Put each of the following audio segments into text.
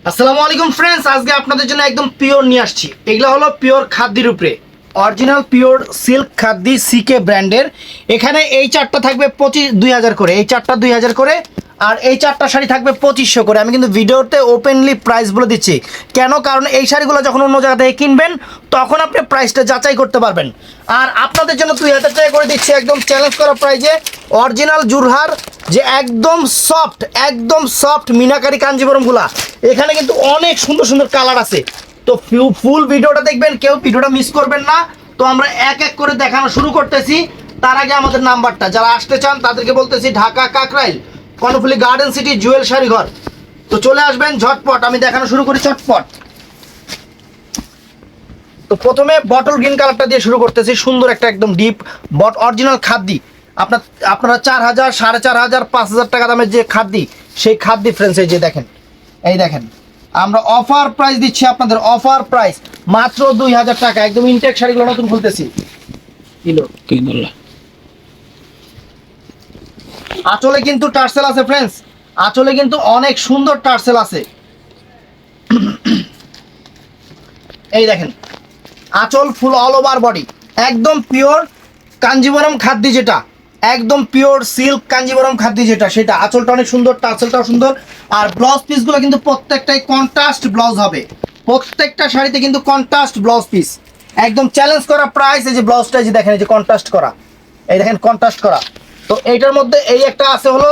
আসসালামু আলাইকুম ফ্রেন্ডস, আজকে আপনাদের জন্য একদম পিওর নিয়ে আসছি। এগুলো হলো পিওর খাদ্যের উপরে অরিজিনাল পিওর সিল্ক খাদ্যি সিকে ব্র্যান্ডের। এখানে এই চারটা থাকবে 2000 করে, এই চারটা 2000 করে, আর এই চারটা শাড়ি থাকবে 2500 করে। আমি কিন্তু ভিডিওতে ওপেনলি প্রাইস বলে দিচ্ছি। কেন? কারণ এই শাড়িগুলো যখন অন্য জায়গা থেকে কিনবেন তখন আপনি প্রাইসটা যাচাই করতে পারবেন। আর আপনাদের জন্য 2000 টাকা করে দিচ্ছি একদম চ্যালেঞ্জ করা প্রাইজে। অরিজিনাল জুরহার যে একদম সফট মিনাকারি কাঞ্জিবরমগুলা। এখানে কিন্তু অনেক সুন্দর সুন্দর কালার আছে। তো ফুল ভিডিওটা দেখবেন, কেউ ভিডিওটা মিস করবেন না। তো আমরা এক এক করে দেখানো শুরু করতেছি। তার আগে আমাদের নাম্বারটা, যারা আসতে চান তাদেরকে বলতেছি, ঢাকা কাকরাইল কর্ণফুলী গার্ডেন সিটি জুয়েল শাড়ি ঘর। তো চলে আসবেন ঝটপট, আমি দেখানো শুরু করি চটপট। তো প্রথমে বটল গ্রিন কালারটা দিয়ে শুরু করতেছি। সুন্দর একটা একদম ডিপ অরিজিনাল খাদ্যি। আপনারা 4000, 4500, 5000 টাকা দামের যে খাদ্যি, সেই খাদ্যি ফ্রেন্ডস এই যে দেখেন, এই দেখেন আমরা অফার প্রাইস দিচ্ছি আপনাদের, অফার প্রাইস মাত্র 2000 টাকা। একদম ইনটেক শাড়িগুলো নতুন খুলতেছি। আঁচলে কিন্তু টার্সেল আছে ফ্রেন্ডস, আঁচলে কিন্তু অনেক সুন্দর টার্সেল আছে। এই দেখেন আঁচল ফুল অল ওভার বডি, একদম পিওর কাঞ্জিবরম খাদ্যি, যেটা একদম পিওর সিল্ক কাঞ্জিবরম খাদ্যি যেটা, সেটা আঁচলটা অনেক সুন্দর, টার্সেলটাও সুন্দর। আর ব্লাউজ পিসগুলো কিন্তু প্রত্যেকটাই কন্ট্রাস্ট ব্লাউজ হবে, প্রত্যেকটা শাড়িতে কিন্তু কন্ট্রাস্ট ব্লাউজ পিস। একদম চ্যালেঞ্জ করা প্রাইস। এই যে ব্লাউজটা যে দেখেন, এই যে কন্ট্রাস্ট করা, এই দেখেন কন্ট্রাস্ট করা। তো এইটার মধ্যে এই একটা আছে হলো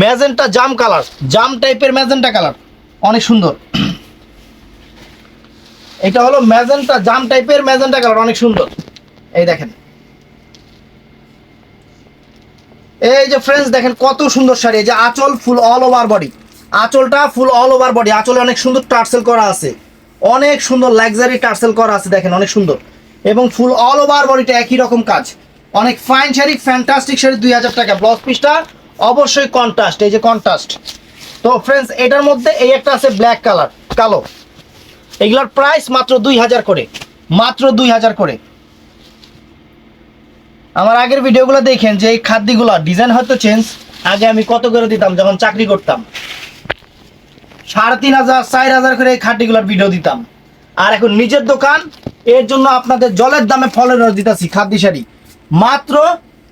ম্যাজেন্টা জাম কালার, জাম টাইপের ম্যাজেন্টা কালার, অনেক সুন্দর। এটা হলো ম্যাজেন্টা জাম টাইপের ম্যাজেন্টা কালার, অনেক সুন্দর। এই দেখেন, এই যে ফ্রেন্ডস দেখেন কত সুন্দর শাড়ি। এই যে আঁচল ফুল অল ওভার বডি, আঁচলটা ফুল অল ওভার বডি, আঁচলে অনেক সুন্দর টার্সেল করা আছে, অনেক সুন্দর লাক্সারি টার্সেল করা আছে, দেখেন অনেক সুন্দর। এবং ফুল অল ওভার বডিটা একই রকম কাজ, অনেক ফাইন শাড়ি, ফ্যান্টাস্টিক শাড়ি। 2000 টাকা। ব্লাউজ পিসটা অবশ্যই কন্ট্রাস্ট, এই যে কন্ট্রাস্ট। তো ফ্রেন্ডস এটার মধ্যে এই একটা আছে ব্ল্যাক কালার, কালো। এগুলোর প্রাইস মাত্র 2000 করে, মাত্র 2000 করে। আমার আগের ভিডিওগুলো দেখেন যে এই খাদ্যগুলো ডিজাইন হয়তো চেঞ্জ। আগে আমি কত করে দিতাম যখন চাকরি করতাম, 3500, 4000 করে এই খাদ্যগুলোর ভিডিও দিতাম। আর এখন নিজের দোকান, এর জন্য আপনাদের জলের দামে ফলের রস দিতেছি। খাদ্য শাড়ি মাত্র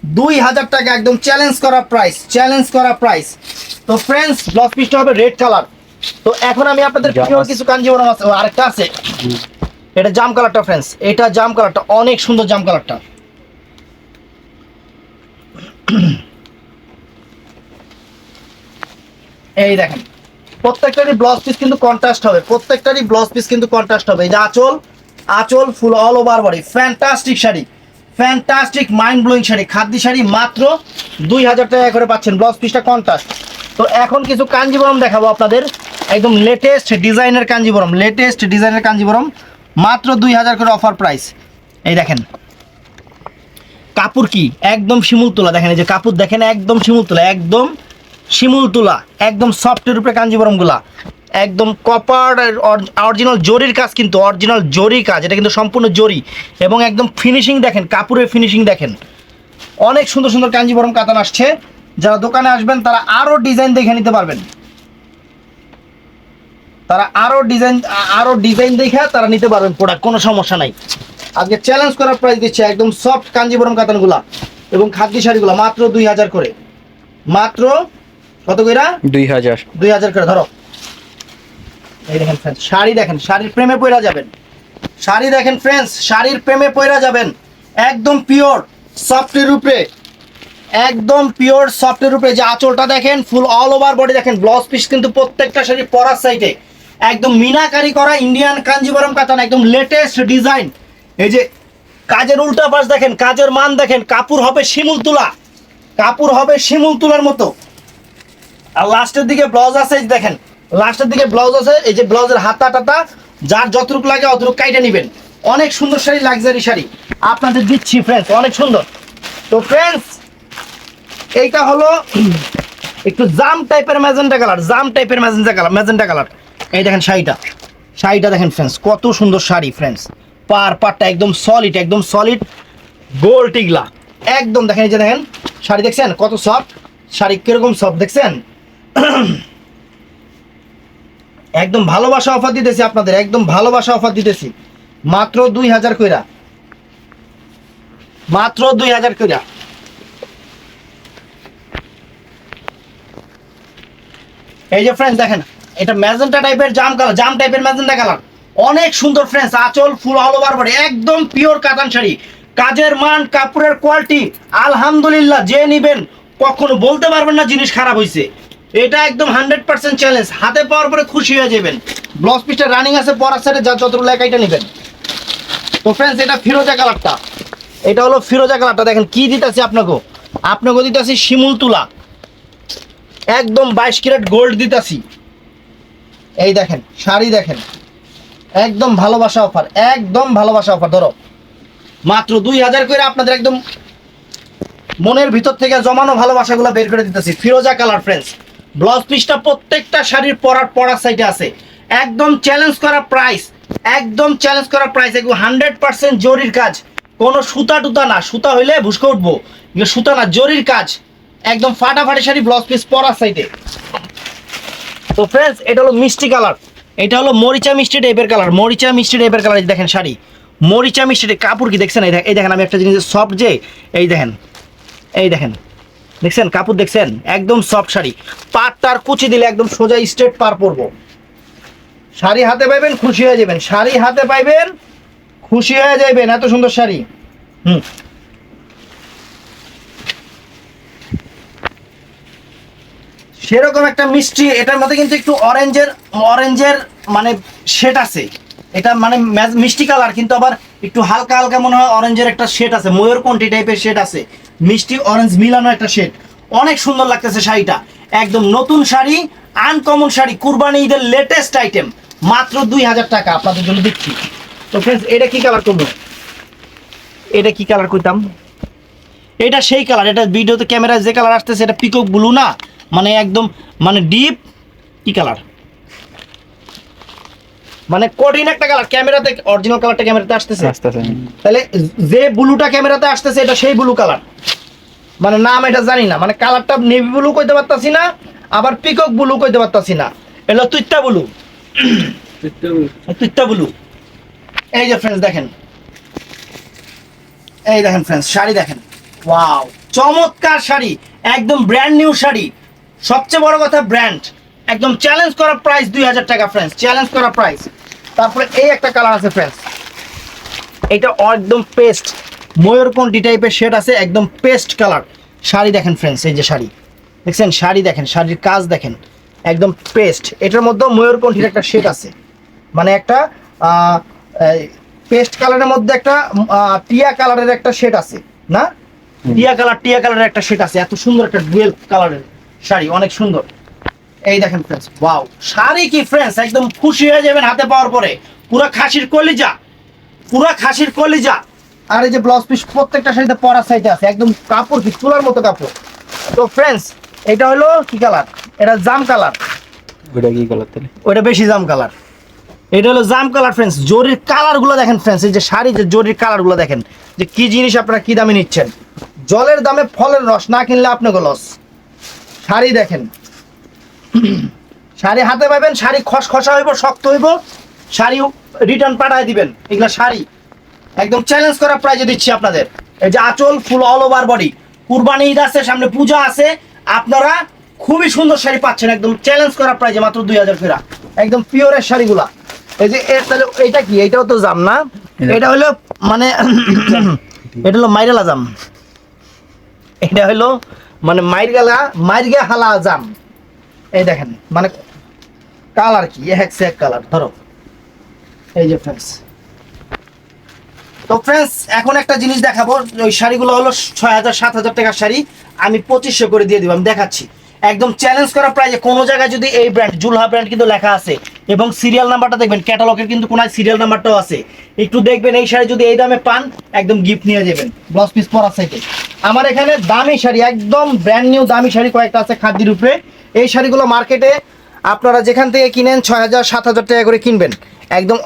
2000 টাকা, একদম চ্যালেঞ্জ করা প্রাইস, চ্যালেঞ্জ করা প্রাইস। তো ফ্রেন্ডস ব্লাউজ পিসটা হবে রেড কালার। তো এখন আমি আপনাদের কিছু কাঞ্জিবরম আছে, আরেকটা আছে, এটা জাম কালারটা ফ্রেন্ডস, এটা জাম কালারটা অনেক সুন্দর, জাম কালারটা। এই দেখেন প্রত্যেকটারই ব্লাউজ পিস কিন্তু কন্ট্রাস্ট হবে, প্রত্যেকটারই ব্লাউজ পিস কিন্তু কন্ট্রাস্ট হবে। এই যে আঁচল, আঁচল ফুল all over body, fantastic sari, fantastic mind blowing sari, খাদ্য শাড়ি মাত্র 2000 টাকা করে পাচ্ছেন। ব্লাউজ পিসটা কন্ট্রাস্ট। তো এখন কিছু কাঞ্জিবরম দেখাবো আপনাদের, একদম লেটেস্ট ডিজাইনের কাঞ্জিবরম, লেটেস্ট ডিজাইনের কাঞ্জিবরম মাত্র 2000 করে অফার প্রাইস। এই দেখেন কাপড় কি একদম শিমুল তোলা, দেখেন এই যে কাপড় দেখেন একদম শিমুল তোলা, একদম শিমুল তোলা, একদম সফটের উপরে কাঞ্জিবরমগুলা, একদম কপার অরিজিনাল জরির কাজ, কিন্তু অরিজিনাল জরির কাজ, এটা কিন্তু সম্পূর্ণ জরি। এবং একদম ফিনিশিং দেখেন, কাপড়ের ফিনিশিং দেখেন, অনেক সুন্দর সুন্দর কাঞ্জিবরম কাতান আসছে। যারা দোকানে আসবেন তারা আরও ডিজাইন দেখে নিতে পারবেন, তারা আরও ডিজাইন দেখে তারা নিতে পারবেন প্রোডাক্ট, কোনো সমস্যা নাই। আজকে চ্যালেঞ্জ করার প্রাইস দিচ্ছে একদম সফট কাঞ্জিবরম কাতানগুলা এবং খাদ্য শাড়িগুলো মাত্র 2000 করে, মাত্র কত কইরা 2000 করে ধরো। এই দেখেন ফ্রেন্ডস শাড়ি, দেখেন শাড়ির প্রেমে পড়া যাবেন, শাড়ি দেখেন ফ্রেন্ডস, শাড়ির প্রেমে পড়া যাবেন। একদম পিওর সফটের উপরে, একদম পিওর সফটের উপরে। যে আঁচলটা দেখেন ফুল অল ওভার বডি, দেখেন ব্লাউজ পিস কিন্তু প্রত্যেকটা শাড়ি পরার সাইডে একদম মিনাকারি করা ইন্ডিয়ান কাঞ্জিবরম কাতান, একদম লেটেস্ট ডিজাইন। এই যে কাজের উল্টা পাশ দেখেন, কাজের মান দেখেন, কাপড় হবে শিমুল তুলা, কাপড় হবে শিমুল তুলার মতো। আর লাস্টের দিকে ব্লাউজ আছে, এই দেখেন লাস্টের দিকে ব্লাউজ আছে, এই যে ব্লাউজের হাতা টাতা যার যতটুকু লাগে অতটুকু কাইটে নেবেন। অনেক সুন্দর শাড়ি, লাক্সারি শাড়ি আপনাদের দিচ্ছি ফ্রেন্ডস, অনেক সুন্দর। তো ফ্রেন্ডস এইটা হলো একটু জাম টাইপের ম্যাজেন্টা কালার, জাম টাইপের ম্যাজেন্টা কালার। এই দেখেন শাড়িটা, শাড়িটা দেখেন ফ্রেন্ডস কত সুন্দর শাড়ি ফ্রেন্ডস, পাটটা একদম সলিড, একদম সলিড গোল টিগলা, একদম দেখেন। এই যে দেখেন শাড়ি দেখছেন কত সফট, শাড়ি কিরকম সফট দেখছেন। একদম ভালোবাসা অফার দিতেছি আপনাদের, একদম ভালোবাসা অফার দিতেছি মাত্র 2000 কইরা, মাত্র 2000 কইরা। এই যে ফ্রেন্ডস দেখেন, এটা ম্যাজেন্টা টাইপের জাম কালার, জাম টাইপের ম্যাজেন্টা কালার, অনেক সুন্দর ফ্রেন্ডস। আঁচল ফুল অল ওভার বডি, একদম পিওর কাতান শাড়ি, কাজের মান, কাপড়ের কোয়ালিটি আলহামদুলিল্লাহ, যে নিবেন কখনো বলতে পারবেন না জিনিস খারাপ হয়েছে। এটা একদম 100% চ্যালেঞ্জ, হাতে পাওয়ার পরে খুশি হয়ে যাবেন। ব্লাউজ পিসটা রানিং আছে, পরার সাইডে যা যতটুকু লেখাইটা নেবেন। তো ফ্রেন্ডস এটা ফিরোজা কালারটা, এটা হলো ফিরোজা কালারটা, দেখেন কি দিতেছি আপনাকে, আপনাকে দিতেছি শিমুল তুলা, একদম 22 ক্যারেট গোল্ড দিতেছি। এই দেখেন শাড়ি দেখেন, একদম ভালোবাসা অফার, একদম ভালোবাসা অফার। ধরো মাত্র 2000 করে আপনাদের একদম মনের ভিতর থেকে জমানো ভালোবাসাগুলো বের করে দিতেছি। ফিরোজা কালার ফ্রেন্ডস, ব্লাউজ পিসটা প্রত্যেকটা শাড়ির পরার সাইডে আছে, একদম চ্যালেঞ্জ করা প্রাইস, একদম চ্যালেঞ্জ করা প্রাইস, এগুলো 100% জরির কাজ, কোনো সুতা টুতা না, সুতা হইলে ভুসকে উঠবো, সুতা না, জরির কাজ, একদম ফাটাফাটি শাড়ি, ব্লাউজ পিস পরার সাইডে। তো ফ্রেন্ডস এটা হলো মিষ্টি কালার, এটা হলো মরিচা মিষ্টি টাইপের কালার, মরিচা মিষ্টি টাইপের কালার। দেখেন শাড়ি মরিচা মিষ্টি, কাপড় কি দেখছেন? এই দেখেন, আমি একটা জিনিস সফট, যে এই দেখেন, এই দেখেন, দেখছেন কাপড় দেখছেন, একদম সফট শাড়ি, পাটটার কুচি দিলে একদম সোজা স্ট্রেট পার পরবো। শাড়ি হাতে পাইবেন খুশি হয়ে যাবেন, শাড়ি হাতে পাইবেন খুশি হয়ে যাবেন, এত সুন্দর শাড়ি। সেরকম একটা মিষ্টি, এটার মধ্যে কিন্তু একটু অরেঞ্জের মানে শেড আছে, এটা মানে মিষ্টি কালার, কিন্তু আবার একটু হালকা হালকা মনে হয় অরেঞ্জের একটা শেড আছে, ময়ূরকণ্ঠী টাইপের শেড আছে, মিষ্টি অরেঞ্জ মিলানো একটা শেড, অনেক সুন্দর লাগতেছে শাড়িটা, একদম নতুন শাড়ি, আনকমন শাড়ি, কুরবানি ঈদের লেটেস্ট আইটেম, মাত্র 2000 টাকা আপনাদের জন্য দিচ্ছি। তো ফ্রেন্ডস এটা কি কালার করবো, এটা কি কালার করতাম, এটা সেই কালার, এটা ভিডিওতে ক্যামেরায় যে কালার আসতেছে এটা পিকক ব্লু না, মানে একদম মানে ডিপ কি কালার, মানে কঠিন একটা কালার, ক্যামেরাতে অরিজিনাল কালারটা ক্যামেরাতে আসতেছে, তাহলে যে ব্লুটা ক্যামেরাতে আসতেছে এটা সেই ব্লু কালার, মানে নাম এটা জানি না, মানে কালারটা নেভি ব্লু কইতে পারতাছি না, আবার পিকক ব্লু কইতে পারতাছি না, এটা তুইত্তা ব্লু, তুইত্তা ব্লু। এই যে ফ্রেন্ডস দেখেন, এই দেখেন ফ্রেন্ডস শাড়ি দেখেন, ওয়াও চমৎকার শাড়ি, একদম ব্র্যান্ড নিউ শাড়ি, সবচেয়ে বড় কথা ব্র্যান্ড, একদম চ্যালেঞ্জ করা প্রাইস 2000 টাকা ফ্রেন্ডস, চ্যালেঞ্জ করা প্রাইস। তারপরে এই একটা কালার আছে ফ্রেন্ডস, এটা একদম পেস্ট ময়ূরকণ্ঠী টাইপের শেড আছে, একদম পেস্ট কালার শাড়ি দেখেন ফ্রেন্ডস, এই যে শাড়ি দেখছেন, শাড়ি দেখেন, শাড়ির কাজ দেখেন, একদম পেস্ট, এটার মধ্যে ময়ূরকণ্ঠীর একটা শেড আছে, মানে একটা পেস্ট কালারের মধ্যে একটা টিয়া কালারের একটা শেড আছে না, টিয়া কালারের একটা শেড আছে, এত সুন্দর একটা ডুয়েল কালারের শাড়ি, অনেক সুন্দর। এই দেখেন ফ্রেন্ডস, ওয়াও শাড়ি কি ফ্রেন্ডস, একদম খুশি হয়ে যাবেন হাতে পাওয়ার পরে, পুরো খাসির কলিজা, পুরো খাসির কলিজা। আর এই যে ব্লাউজ পিস প্রত্যেকটা শাড়িতে পরার সাইডে আছে, একদম কাপড় কি তুলার মতো কাপড়। তো ফ্রেন্ডস এটা হলো কি কালার, এটা জাম কালার, ওটা কি কালার তাহলে, ওইটা বেশি জাম কালার, এটা হলো জাম কালার ফ্রেন্ডস। জরির কালার গুলো দেখেন ফ্রেন্ডস, এই যে শাড়ি যে জরির কালার গুলো দেখেন, যে কি জিনিস আপনারা কি দামে নিচ্ছেন, জলের দামে ফলের রস, না কিনলে আপনাকে লস। শাড়ি দেখেন, শাড়ি হাতে পাবেন, শাড়ি খসখসা হইব, শক্ত হইব, শাড়ি রিটার্ন পাঠায় দিবেন, এগুলা শাড়ি একদম চ্যালেঞ্জ করা প্রাইজে দিচ্ছি আপনাদের। এই যে আঁচল ফুল all over body, Qurbani Eid আছে, সামনে পূজা আছে, আপনারা খুবই সুন্দর শাড়ি পাচ্ছেন একদম চ্যালেঞ্জ করা প্রাইজে, মাত্র 2000 টাকা, একদম পিওরের শাড়িগুলা। এই যে তাহলে এটা কি, এটাও তো জাম না, এটা হলো মানে এটা হলো মাইরালা জাম, এটা হলো মানে মাইরগে হালা জাম। এই দেখেন মানে কালার কি এক সে এক কালার। ধরো এই যে ফ্রেন্ডস, তো ফ্রেন্ডস এখন একটা জিনিস দেখাবো, ওই শাড়িগুলো হলো 6000-7000 টাকার শাড়ি, আমি 2500 করে দিয়ে দিব, আমি দেখাচ্ছি একদম চ্যালেঞ্জ করা প্রাইজে। কোনো জায়গায় যদি এই ব্র্যান্ড জুলহা ব্র্যান্ড কিন্তু লেখা আছে, এবং সিরিয়াল নাম্বারটা দেখবেন, ক্যাটালগের কিন্তু কোনায় সিরিয়াল নাম্বারটাও আছে, একটু দেখবেন। এই শাড়ি যদি এই দামে পান একদম গিফট নিয়ে যাবেন, ব্লাউজ পিস পরার সাইডে। আমার এখানে দামি শাড়ি, একদম ব্র্যান্ড নিউ দামি শাড়ি কয়েকটা আছে খাদ্যের উপরে। এই শাড়িগুলো মার্কেটে আপনারা যেখান থেকে কিনেন 6000-7000 টাকা করে কিনবেন, একদম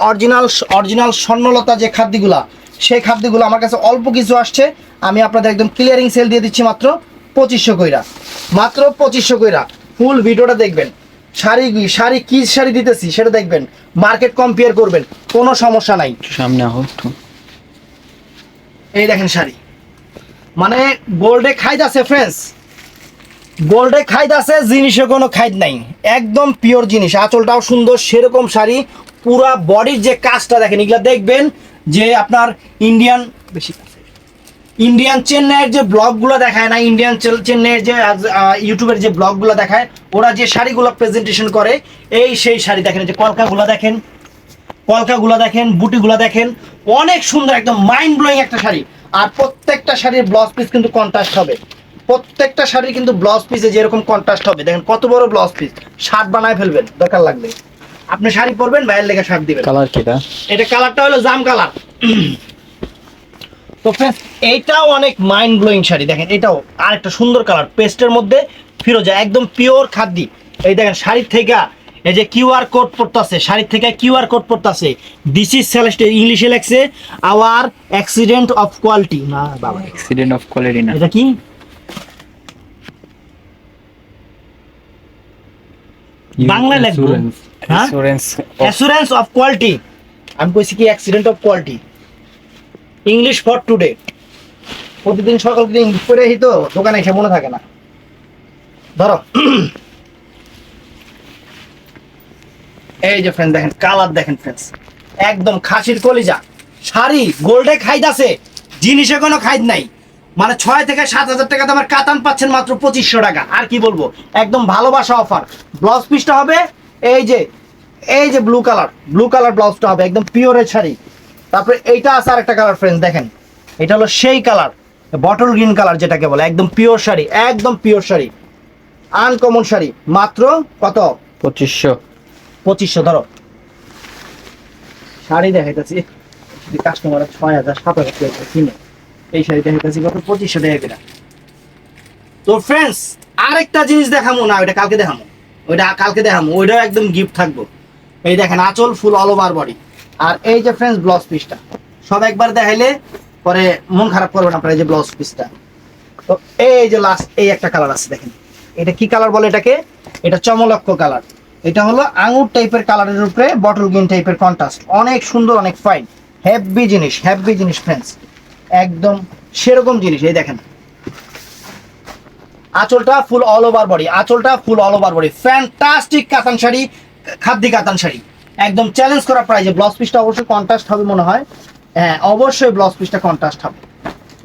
অরিজিনাল স্বর্ণলতা যে খাদ্যগুলা, সেই খাদ্যগুলো আমার কাছে অল্প কিছু আসছে, আমি আপনাদের একদম ক্লিয়ারিং সেল দিয়ে দিচ্ছি মাত্র 2500 কইরা, মাত্র 2500 কইরা। ফুল ভিডিওটা দেখবেন, শাড়ি কি শাড়ি দিতেছি সেটা দেখবেন, মার্কেট কম্পেয়ার করবেন, কোনো সমস্যা নাই। সামনে আহ একটু। এই দেখেন শাড়ি, মানে গোল্ডে খাইদ আছে ফ্রেন্ডস, গোল্ডে খাইদ আছে, জিনিসে কোনো খাইদ নাই, একদম পিওর জিনিস। আঁচলটাও সুন্দর, সেরকম শাড়ি। পুরা বডির যে কাজটা দেখেন, এগুলা দেখবেন যে আপনার ইন্ডিয়ান চেন্নাইয়ের যে ব্লগগুলো দেখায় না, ইন্ডিয়ান চেন্নাইয়ের যে ইউটিউবের যে ব্লগগুলো দেখায়, ওরা যে শাড়িগুলো প্রেজেন্টেশন করে, এই সেই শাড়ি দেখেন। যে কলকাগুলো দেখেন, কলকাগুলো দেখেন, বুটিগুলো দেখেন, অনেক সুন্দর, একদম মাইন্ড ব্লোয়িং একটা শাড়ি। আর প্রত্যেকটা শাড়ির ব্লাউজ পিস কিন্তু কন্ট্রাস্ট হবে, প্রত্যেকটা শাড়ির কিন্তু ব্লাউজ পিসে যেরকম কন্ট্রাস্ট হবে, দেখেন কত বড় ব্লাউজ পিস। শার্ট বানায় ফেলবেন দরকার লাগবে, আপনি শাড়ি পরবেন, বাইরের লেগে শার্ট দিবেন। কালার কিটা? এটা কালারটা হলো জাম কালার। তো ফ্রেন্ডস, এইটাও অনেক মাইন্ড ব্লোয়িং শাড়ি। দেখেন এটাও আরেকটা সুন্দর কালার, পেস্টের মধ্যে ফিরোজা, একদম পিওর খাদ্যি। এই দেখেন শাড়ির থেকে এই যে কিউআর কোড পড়তেছে, শাড়ির থেকে কিউআর কোড পড়তেছে, দিস ইজ সেলেস্ট, ইংলিশে লেখছে আওয়ার অ্যাক্সিডেন্ট অফ কোয়ালিটি। না বাবা, অ্যাক্সিডেন্ট অফ কোয়ালিটি না, এটা কি? বাংলা লিখবো, হ্যাঁ, অ্যাসুরেন্স অফ কোয়ালিটি। আমি কইছি কি accident of quality, English for today. প্রতিদিন সকাল থেকে ইংলিশ করে তো দোকানে এসে মনে থাকে না। ধরো এই যে ফ্রেন্ড দেখেন, কালার দেখেন ফ্রেন্ডস, একদম খাসির কলিজা শাড়ি। গোল্ডে খাইদ আছে, জিনিসে কোনো খাইদ নাই। মানে 6 থেকে 7 হাজার টাকা দামের কাতান পাচ্ছেন মাত্র 2500 টাকা। আর কি বলবো, একদম ভালোবাসা অফার। ব্লাউজ পিসটা হবে এই যে ব্লু কালার ব্লাউজটা হবে, একদম পিওরের শাড়ি। তারপরে এইটা আছে আর একটা কালার ফ্রেন্ডস, দেখেন এটা হলো সেই কালার, বটল গ্রিন কালার যেটাকে বলে, একদম পিওর শাড়ি, একদম পিওর শাড়ি, আনকমন শাড়ি। মাত্র কত? 2500। ধরো শাড়ি দেখাইতেছি, কাস্টমার 6000 7,000 কিনে এই শাড়ি দেখাইতেছি কত? 2500 টাকা কিনা। তো ফ্রেন্ডস, আরেকটা জিনিস দেখাবো না, ওইটা কালকে দেখাবো, ওইটাও একদম গিফট থাকবো। এই দেখেন আঁচল ফুল অল ওভার বডি। আর এই যে ফ্রেন্ডস ব্লাউজ পিসটা, সব একবার দেখাইলে পরে মন খারাপ করবেন আপনারা। এই যে ব্লাউজ পিসটা, তো এই যে লাস্ট এই একটা কালার আছে, দেখেন এটা কি কালার বলে এটাকে? এটা চমলক্ষ কালার। এটা হলো আঙুর টাইপের কালারের উপরে বটল গ্রিন টাইপের কন্ট্রাস্ট, অনেক সুন্দর, অনেক ফাইন, হেভি জিনিস ফ্রেন্ডস, একদম সেরকম জিনিস। এই দেখেন আঁচলটা ফুল অল ওভার বডি, ফ্যান্টাস্টিক কাতান শাড়ি, খাদ্দি কাতান শাড়ি, একদম চ্যালেঞ্জ করা প্রাইজে। ব্লাউজ পিসটা অবশ্যই কন্ট্রাস্ট হবে মনে হয়, হ্যাঁ অবশ্যই ব্লাউজ পিসটা কন্ট্রাস্ট হবে।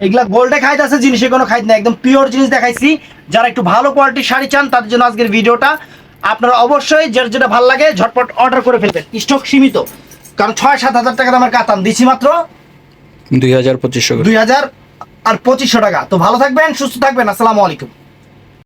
এগুলা গোল্ডে খাইদ আছে, জিনিসে কোনো খাইদ নেই, একদম পিওর জিনিস দেখাইছি। যারা একটু ভালো কোয়ালিটির শাড়ি চান তাদের জন্য আজকের ভিডিওটা। আপনারা অবশ্যই যেটা ভালো লাগে ঝটপট অর্ডার করে ফেলবেন, স্টক সীমিত। কারণ 6-7 হাজার টাকা দামের কাতান দিচ্ছি মাত্র 2500। 2000 আর 2500 টাকা। তো ভালো থাকবেন, সুস্থ থাকবেন, আসসালামু আলাইকুম।